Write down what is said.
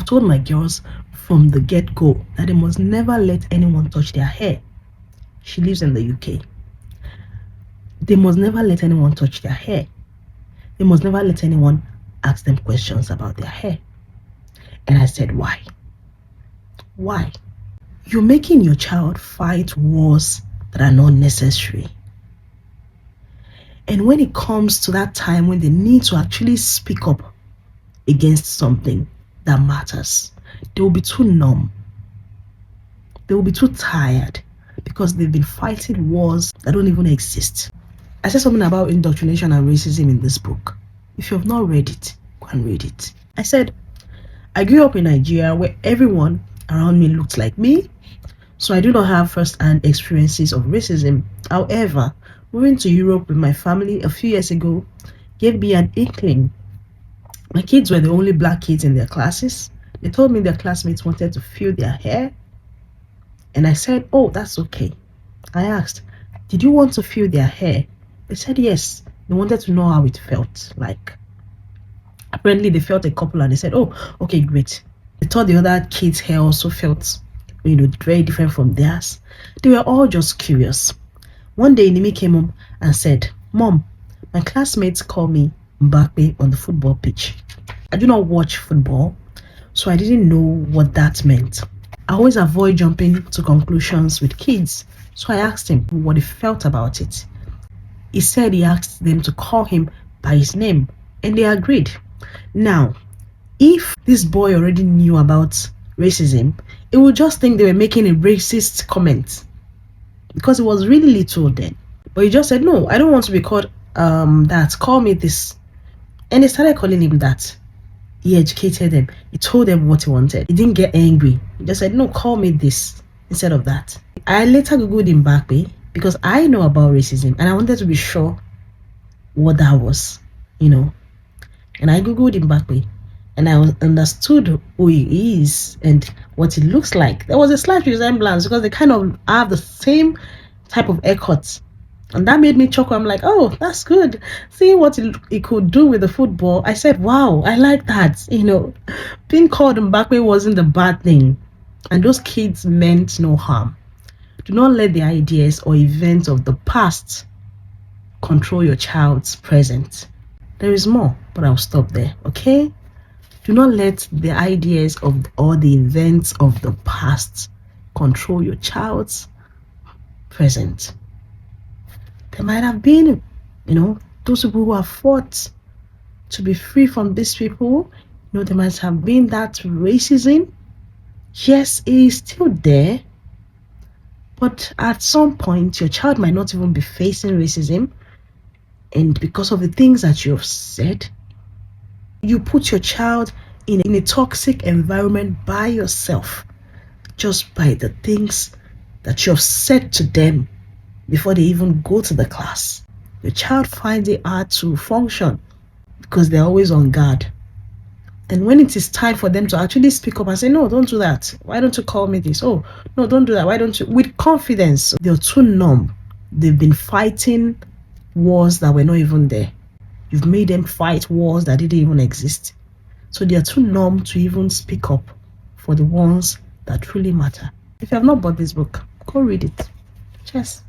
I've told my girls from the get-go that they must never let anyone touch their hair. She lives in the UK. They must never let anyone touch their hair. They must never let anyone ask them questions about their hair. And I said, why? Why? You're making your child fight wars that are not necessary. And when it comes to that time when they need to actually speak up against something that matters, they will be too numb. They will be too tired because they've been fighting wars that don't even exist. I said something about indoctrination and racism in this book. If you have not read it, go and read it. I said, I grew up in Nigeria where everyone around me looked like me, so I do not have first-hand experiences of racism. However, moving to Europe with my family a few years ago gave me an inkling. My kids were the only black kids in their classes. They told me their classmates wanted to feel their hair. And I said, oh, that's okay. I asked, did you want to feel their hair? They said yes. They wanted to know how it felt like. Apparently, they felt a couple and they said, oh, okay, great. They thought the other kids' hair also felt, very different from theirs. They were all just curious. One day, Nimi came home and said, Mom, my classmates call me Mbappe on the football pitch. I do not watch football, so I didn't know what that meant. I always avoid jumping to conclusions with kids, so I asked him what he felt about it. He said he asked them to call him by his name, and they agreed. Now, if this boy already knew about racism, he would just think they were making a racist comment because he was really little then. But he just said, no, I don't want to be called that. Call me this. And they started calling him that. He educated them. He told them what he wanted. He didn't get angry. He just said, no, call me this instead of that. I later Googled Mbappe because I know about racism and I wanted to be sure what that was, And I Googled Mbappe and I understood who he is and what he looks like. There was a slight resemblance because they kind of have the same type of haircut. And that made me chuckle. I'm like, oh, that's good. Seeing what he could do with the football, I said, wow, I like that. Being called Mbappe wasn't a bad thing. And those kids meant no harm. Do not let the ideas or events of the past control your child's present. There is more, but I'll stop there, okay? Do not let the ideas or the events of the past control your child's present. There might have been, those people who have fought to be free from these people. There might have been that racism. Yes, it is still there. But at some point, your child might not even be facing racism. And because of the things that you have said, you put your child in a toxic environment by yourself, just by the things that you have said to them before they even go to the class. Your child finds it hard to function because they're always on guard. And when it is time for them to actually speak up and say, no, don't do that. Why don't you call me this? Oh, no, don't do that. Why don't you? With confidence, they're too numb. They've been fighting wars that were not even there. You've made them fight wars that didn't even exist. So they are too numb to even speak up for the ones that truly matter. If you have not bought this book, go read it. Cheers.